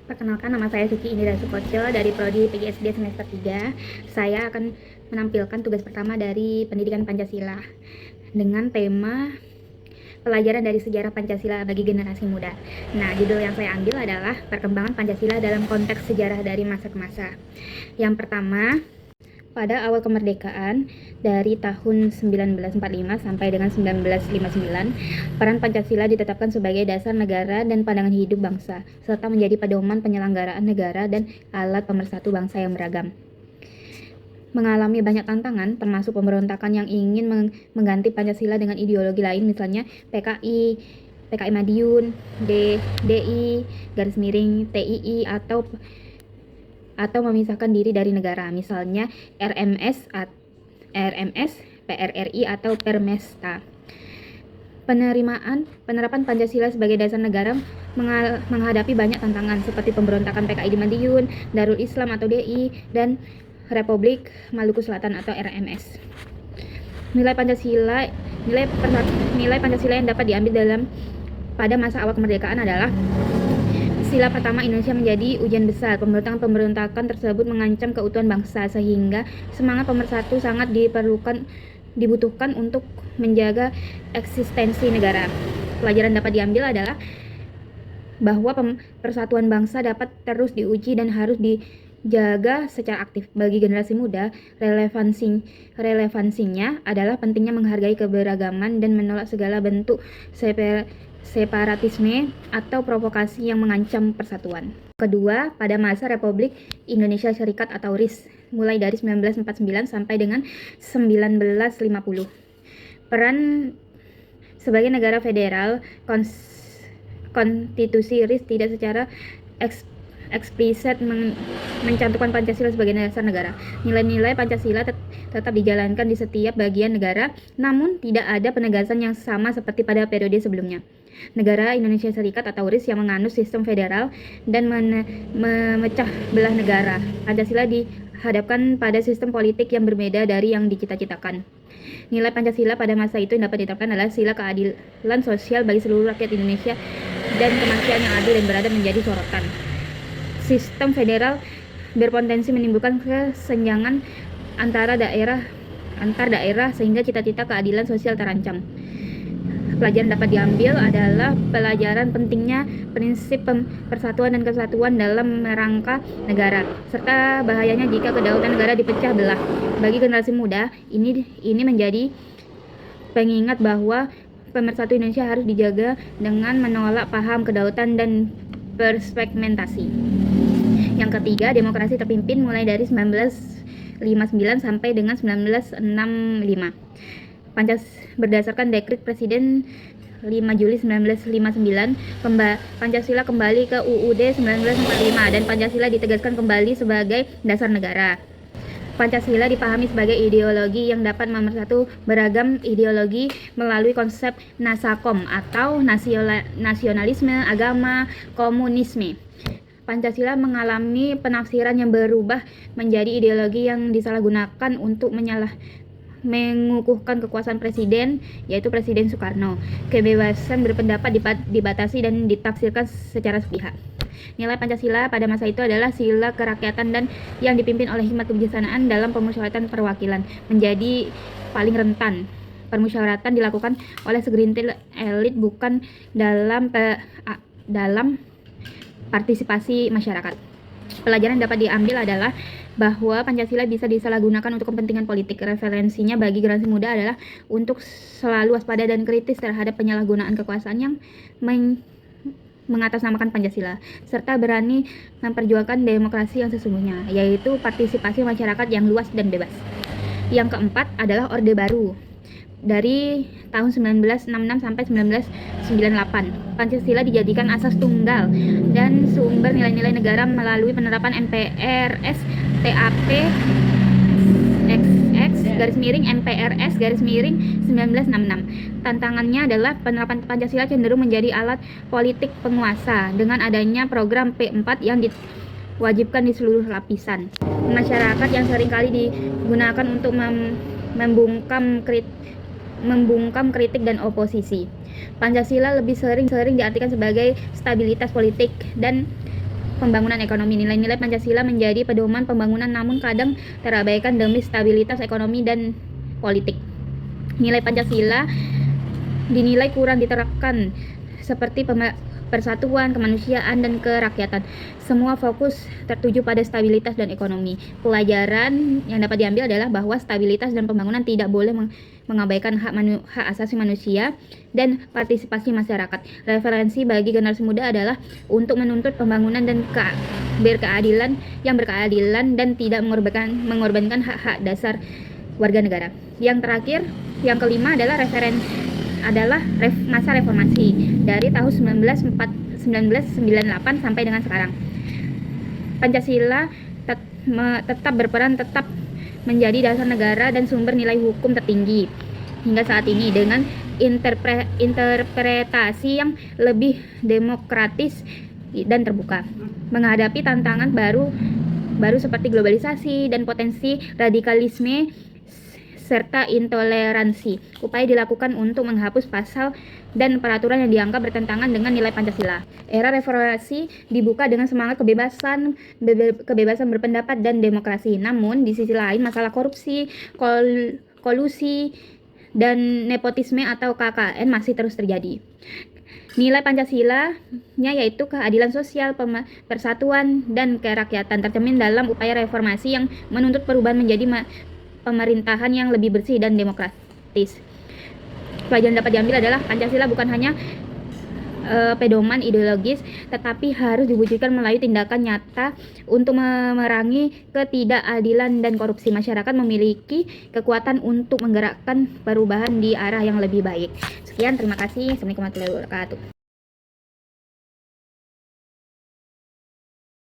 Perkenalkan, nama saya Suci Indira Sukoco dari Prodi PGSD semester 3. Saya akan menampilkan tugas pertama dari pendidikan Pancasila dengan tema pelajaran dari sejarah Pancasila bagi generasi muda. Nah, judul yang saya ambil adalah perkembangan Pancasila dalam konteks sejarah dari masa ke masa. Yang pertama, pada awal kemerdekaan dari tahun 1945 sampai dengan 1959, peran Pancasila ditetapkan sebagai dasar negara dan pandangan hidup bangsa, serta menjadi pedoman penyelenggaraan negara dan alat pemersatu bangsa yang beragam. Mengalami banyak tantangan, termasuk pemberontakan yang ingin mengganti Pancasila dengan ideologi lain, misalnya PKI Madiun, DI, garis miring, TII, atau memisahkan diri dari negara, misalnya RMS, PRRI, atau Permesta. Penerapan Pancasila sebagai dasar negara menghadapi banyak tantangan seperti pemberontakan PKI di Madiun, Darul Islam atau DI, dan Republik Maluku Selatan atau RMS. Nilai Pancasila yang dapat diambil pada masa awal kemerdekaan adalah: sila pertama, Indonesia menjadi ujian besar. Pemberontakan tersebut mengancam keutuhan bangsa, sehingga semangat pemersatu sangat dibutuhkan untuk menjaga eksistensi negara. Pelajaran dapat diambil adalah bahwa persatuan bangsa dapat terus diuji dan harus dijaga secara aktif. Bagi generasi muda, relevansinya adalah pentingnya menghargai keberagaman dan menolak segala bentuk separatisme atau provokasi yang mengancam persatuan. Kedua, pada masa Republik Indonesia Serikat atau RIS, mulai dari 1949 sampai dengan 1950. Peran sebagai negara federal, konstitusi RIS tidak secara eksplisit mencantumkan Pancasila sebagai dasar negara. Nilai-nilai Pancasila tetap dijalankan di setiap bagian negara, namun tidak ada penegasan yang sama seperti pada periode sebelumnya. Negara Indonesia Serikat atau RIS yang menganut sistem federal dan memecah belah negara. Pancasila dihadapkan pada sistem politik yang berbeda dari yang dicita-citakan. Nilai Pancasila pada masa itu yang dapat diterapkan adalah sila keadilan sosial bagi seluruh rakyat Indonesia dan kemanusiaan yang adil dan beradab menjadi sorotan. Sistem federal berpotensi menimbulkan kesenjangan antar daerah sehingga cita-cita keadilan sosial terancam. Pelajaran dapat diambil adalah pelajaran pentingnya prinsip persatuan dan kesatuan dalam merangka negara, serta bahayanya jika kedaulatan negara dipecah belah. Bagi generasi muda, ini menjadi pengingat bahwa pemersatu Indonesia harus dijaga dengan menolak paham kedaulatan dan perspekmentasi. Yang ketiga, demokrasi terpimpin mulai dari 1959 sampai dengan 1965. Berdasarkan Dekret Presiden 5 Juli 1959, Pancasila kembali ke UUD 1945 dan Pancasila ditegaskan kembali sebagai dasar negara. Pancasila dipahami sebagai ideologi yang dapat memersatu beragam ideologi melalui konsep Nasakom atau nasionalisme, agama, komunisme. Pancasila mengalami penafsiran yang berubah menjadi ideologi yang disalahgunakan untuk mengukuhkan kekuasaan presiden, yaitu Presiden Soekarno. Kebebasan berpendapat dibatasi dan ditafsirkan secara sepihak. Nilai Pancasila pada masa itu adalah sila kerakyatan dan yang dipimpin oleh hikmat kebijaksanaan dalam pemusyawaratan perwakilan menjadi paling rentan. Permusyawaratan dilakukan oleh segelintir elit, bukan dalam partisipasi masyarakat. Pelajaran dapat diambil adalah bahwa Pancasila bisa disalahgunakan untuk kepentingan politik. Referensinya bagi generasi muda adalah untuk selalu waspada dan kritis terhadap penyalahgunaan kekuasaan yang mengatasnamakan Pancasila, serta berani memperjuangkan demokrasi yang sesungguhnya, yaitu partisipasi masyarakat yang luas dan bebas. Yang keempat adalah Orde Baru. Dari tahun 1966 sampai 1998, Pancasila dijadikan asas tunggal dan sumber nilai-nilai negara melalui penerapan MPRS TAP MPRS 1966. Tantangannya adalah penerapan Pancasila cenderung menjadi alat politik penguasa dengan adanya program P4 yang diwajibkan di seluruh lapisan masyarakat yang seringkali digunakan untuk membungkam kritik dan oposisi. Pancasila lebih sering diartikan sebagai stabilitas politik dan pembangunan ekonomi. Nilai-nilai Pancasila menjadi pedoman pembangunan namun kadang terabaikan demi stabilitas ekonomi dan politik. Nilai Pancasila dinilai kurang diterapkan seperti persatuan, kemanusiaan, dan kerakyatan. Semua fokus tertuju pada stabilitas dan ekonomi. Pelajaran yang dapat diambil adalah bahwa stabilitas dan pembangunan tidak boleh mengabaikan hak asasi manusia dan partisipasi masyarakat. Referensi bagi generasi muda adalah untuk menuntut pembangunan dan berkeadilan dan tidak mengorbankan hak-hak dasar warga negara. Yang terakhir, yang kelima adalah masa reformasi dari tahun 1998 sampai dengan sekarang. Pancasila tetap menjadi dasar negara dan sumber nilai hukum tertinggi hingga saat ini dengan interpretasi yang lebih demokratis dan terbuka. Menghadapi tantangan baru seperti globalisasi dan potensi radikalisme serta intoleransi. Upaya dilakukan untuk menghapus pasal dan peraturan yang dianggap bertentangan dengan nilai Pancasila. Era reformasi dibuka dengan semangat kebebasan berpendapat dan demokrasi. Namun di sisi lain masalah korupsi, kolusi, dan nepotisme atau KKN masih terus terjadi. Nilai Pancasila-nya yaitu keadilan sosial, persatuan, dan kerakyatan tercermin dalam upaya reformasi yang menuntut perubahan menjadi pemerintahan yang lebih bersih dan demokratis. Pelajaran dapat diambil adalah Pancasila bukan hanya pedoman ideologis, tetapi harus diwujudkan melalui tindakan nyata untuk memerangi ketidakadilan dan korupsi. Masyarakat memiliki kekuatan untuk menggerakkan perubahan di arah yang lebih baik. Sekian, terima kasih. Assalamualaikum warahmatullahi wabarakatuh.